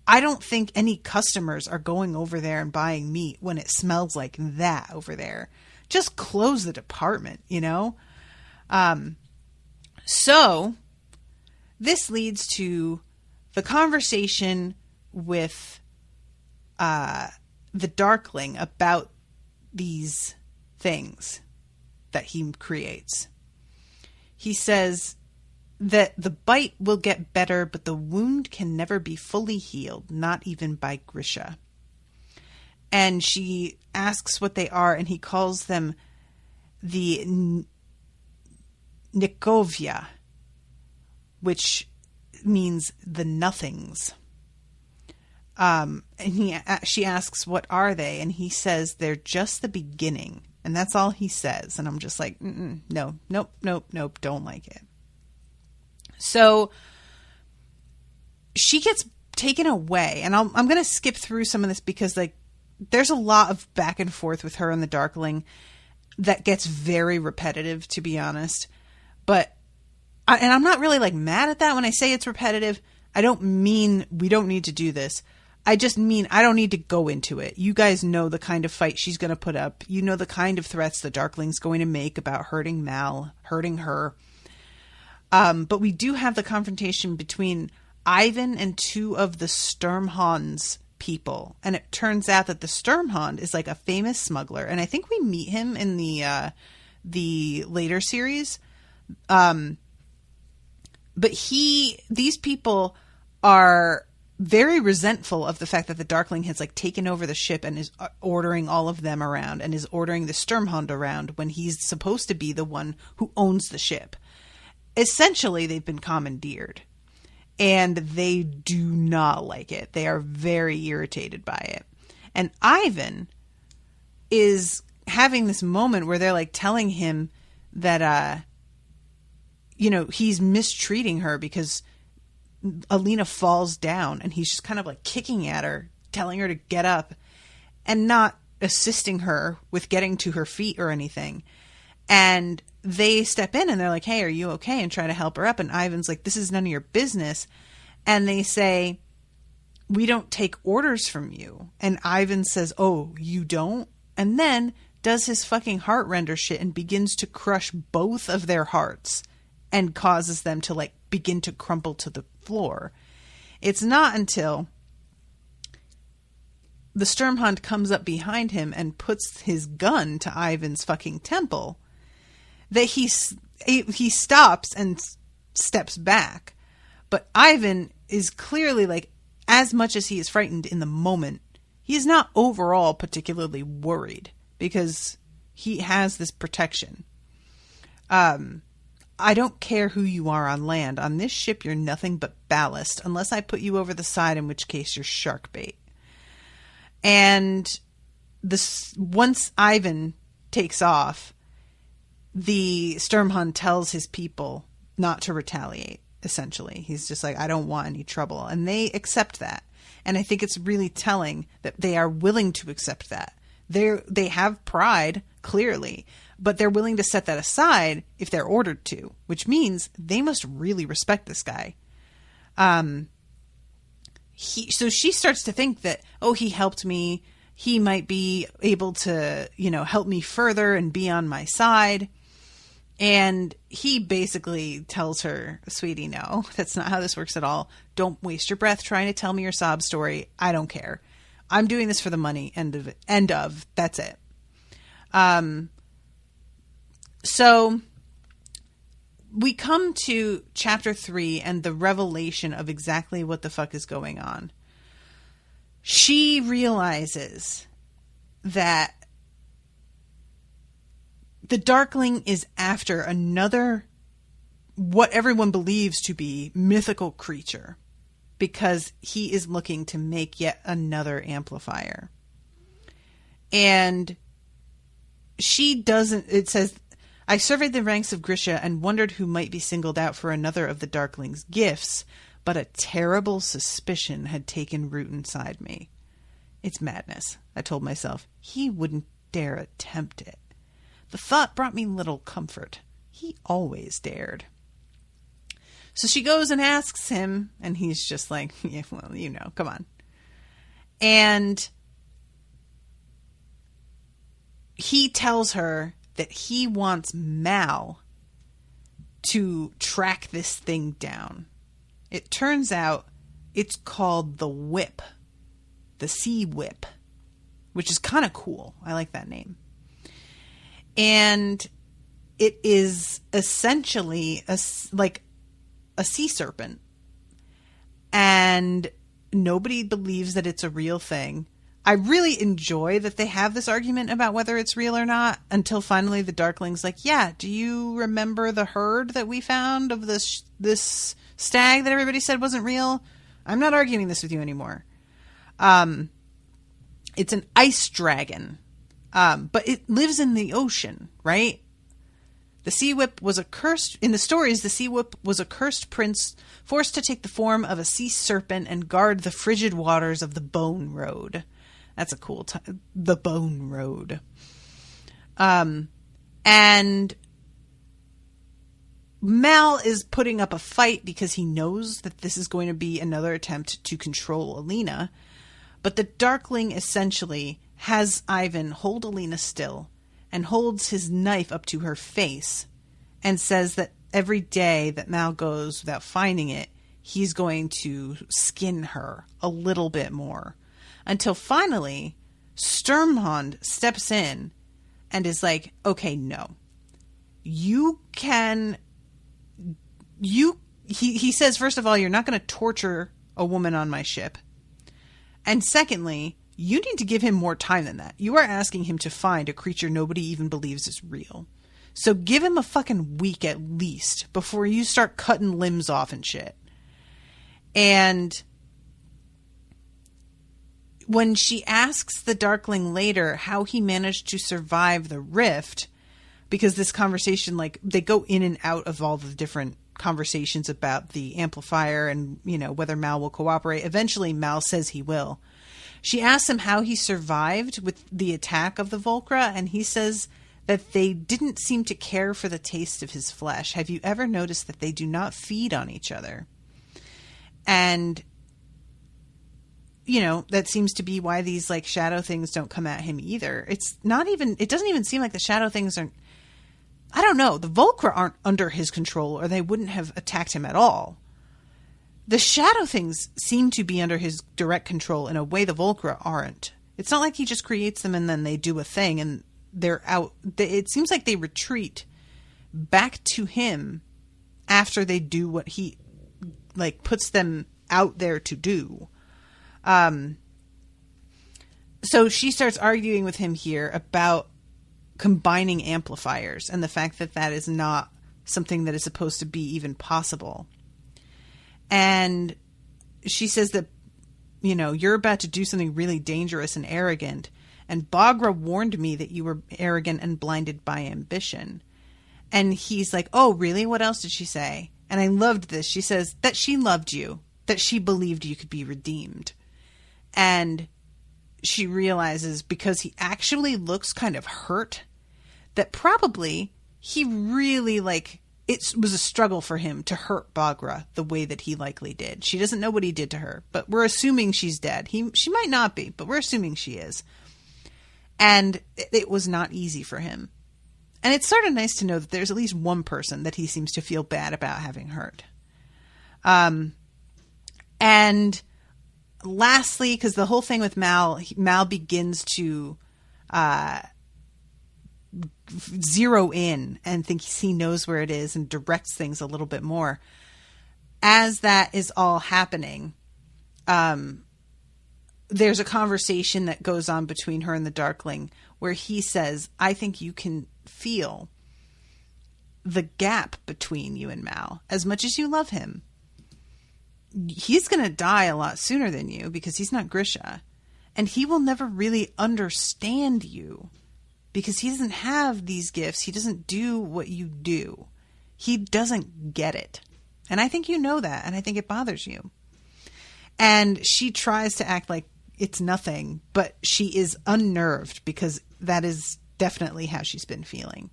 I don't think any customers are going over there and buying meat when it smells like that over there. Just close the department, you know? So this leads to the conversation with the Darkling about these things that he creates. He says that the bite will get better, but the wound can never be fully healed, not even by Grisha. And she asks what they are, and he calls them the Nikovia, which means the nothings. And she asks, what are they? And he says, they're just the beginning. And that's all he says. And I'm just like, no, nope, don't like it. So she gets taken away, and I'm going to skip through some of this because, like, there's a lot of back and forth with her and the Darkling that gets very repetitive, to be honest. But, and I'm not really, like, mad at that when I say it's repetitive. I don't mean we don't need to do this. I just mean I don't need to go into it. You guys know the kind of fight she's going to put up. You know the kind of threats the Darkling's going to make about hurting Mal, hurting her. But we do have the confrontation between Ivan and 2 of the Sturmhond's people. And it turns out that the Sturmhond is like a famous smuggler. And I think we meet him in the later series. But these people are very resentful of the fact that the Darkling has like taken over the ship and is ordering all of them around and is ordering the Sturmhond around when he's supposed to be the one who owns the ship. Essentially, they've been commandeered, and they do not like it. They are very irritated by it. And Ivan is having this moment where they're like telling him that, he's mistreating her because Alina falls down, and he's just kind of like kicking at her, telling her to get up and not assisting her with getting to her feet or anything. And they step in and they're like, hey, are you okay? And try to help her up. And Ivan's like, this is none of your business. And they say, we don't take orders from you. And Ivan says, oh, you don't? And then does his fucking heart render shit and begins to crush both of their hearts and causes them to like begin to crumple to the floor. It's not until the Sturmhond comes up behind him and puts his gun to Ivan's fucking temple that he stops and steps back. But Ivan is clearly, like, as much as he is frightened in the moment, he is not overall particularly worried because he has this protection. I don't care who you are on land. On this ship, you're nothing but ballast, unless I put you over the side, in which case you're shark bait. And once Ivan takes off, the Sturmhond tells his people not to retaliate. essentially. He's just like, I don't want any trouble. And they accept that. And I think it's really telling that they are willing to accept that. They have pride, clearly, but they're willing to set that aside if they're ordered to, which means they must really respect this guy. So she starts to think that, oh, he helped me. He might be able to, help me further and be on my side. And he basically tells her, sweetie, no, that's not how this works at all. Don't waste your breath trying to tell me your sob story. I don't care. I'm doing this for the money. End of. That's it. So we come to chapter 3 and the revelation of exactly what the fuck is going on. She realizes that the Darkling is after another, what everyone believes to be, mythical creature, because he is looking to make yet another amplifier. And she doesn't, it says, I surveyed the ranks of Grisha and wondered who might be singled out for another of the Darkling's gifts, but a terrible suspicion had taken root inside me. It's madness, I told myself. He wouldn't dare attempt it. The thought brought me little comfort. He always dared. So she goes and asks him, and he's just like, yeah, well, come on. And he tells her that he wants Mal to track this thing down. It turns out it's called the Whip, the Sea Whip, which is kind of cool. I like that name. And it is essentially like a sea serpent. And nobody believes that it's a real thing. I really enjoy that they have this argument about whether it's real or not, until finally the Darkling's like, yeah, do you remember the herd that we found of this stag that everybody said wasn't real? I'm not arguing this with you anymore. It's an ice dragon. But it lives in the ocean, right? The Sea Whip was in the stories, the Sea Whip was a cursed prince forced to take the form of a sea serpent and guard the frigid waters of the Bone Road. That's a cool time. The Bone Road. And Mal is putting up a fight because he knows that this is going to be another attempt to control Alina. But the Darkling essentially has Ivan hold Alina still and holds his knife up to her face and says that every day that Mal goes without finding it, he's going to skin her a little bit more. Until finally, Sturmhond steps in and is like, okay, no. He says, first of all, you're not going to torture a woman on my ship. And secondly, you need to give him more time than that. You are asking him to find a creature nobody even believes is real. So give him a fucking week at least before you start cutting limbs off and shit. And when she asks the Darkling later how he managed to survive the rift, because this conversation, like, they go in and out of all the different conversations about the amplifier and, whether Mal will cooperate. Eventually, Mal says he will. She asks him how he survived with the attack of the Volcra, and he says that they didn't seem to care for the taste of his flesh. Have you ever noticed that they do not feed on each other? And, that seems to be why these, like, shadow things don't come at him either. It doesn't even seem like the shadow things are, I don't know, the Volcra aren't under his control, or they wouldn't have attacked him at all. The shadow things seem to be under his direct control in a way the Volcra aren't. It's not like he just creates them and then they do a thing and they're out. It seems like they retreat back to him after they do what he, like, puts them out there to do. So she starts arguing with him here about combining amplifiers and the fact that that is not something that is supposed to be even possible. And she says that, you're about to do something really dangerous and arrogant. And Bagra warned me that you were arrogant and blinded by ambition. And he's like, oh, really? What else did she say? And I loved this. She says that she loved you, that she believed you could be redeemed. And she realizes, because he actually looks kind of hurt, that probably he really, like, it was a struggle for him to hurt Baghra the way that he likely did. She doesn't know what he did to her, but we're assuming she's dead. She might not be, but we're assuming she is. And it was not easy for him. And it's sort of nice to know that there's at least one person that he seems to feel bad about having hurt. And lastly, because the whole thing with Mal begins to zero in and thinks he knows where it is and directs things a little bit more. As that is all happening, there's a conversation that goes on between her and the Darkling where he says, I think you can feel the gap between you and Mal. As much as you love him, he's going to die a lot sooner than you because he's not Grisha. And he will never really understand you because he doesn't have these gifts. He doesn't do what you do. He doesn't get it. And I think you know that. And I think it bothers you. And she tries to act like it's nothing, but she is unnerved because that is definitely how she's been feeling.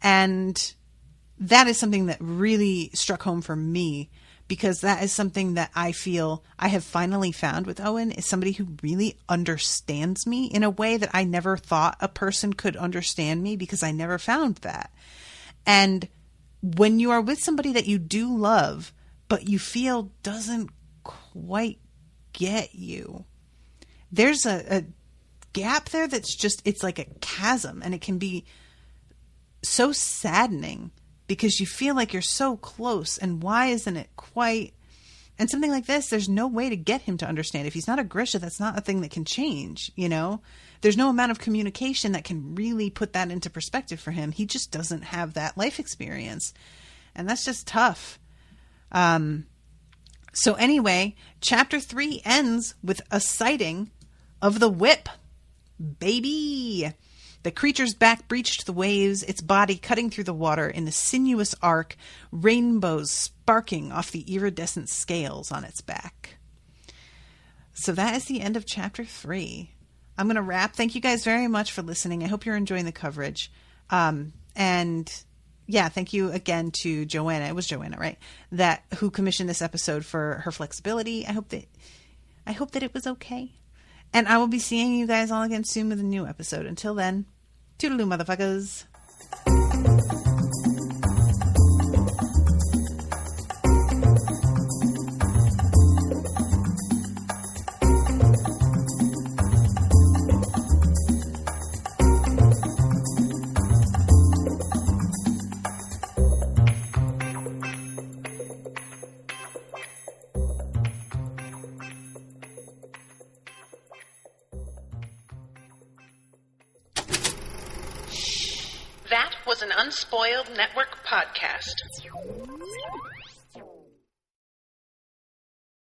And that is something that really struck home for me, because that is something that I feel I have finally found with Owen, is somebody who really understands me in a way that I never thought a person could understand me, because I never found that. And when you are with somebody that you do love, but you feel doesn't quite get you, there's a gap there that's just, it's like a chasm, and it can be so saddening because you feel like you're so close, and why isn't it quite? And something like this, there's no way to get him to understand. If he's not a Grisha, that's not a thing that can change, you know? There's no amount of communication that can really put that into perspective for him. He just doesn't have that life experience, and that's just tough. So anyway, chapter 3 ends with a sighting of the whip. Baby! The creature's back breached the waves, its body cutting through the water in a sinuous arc, rainbows sparking off the iridescent scales on its back. So that is the end of chapter 3. I'm going to wrap. Thank you guys very much for listening. I hope you're enjoying the coverage. And yeah, thank you again to Joanna. It was Joanna, right? Who commissioned this episode, for her flexibility. I hope that it was okay. And I will be seeing you guys all again soon with a new episode. Until then, toodaloo, motherfuckers. That was an Unspoiled Network podcast.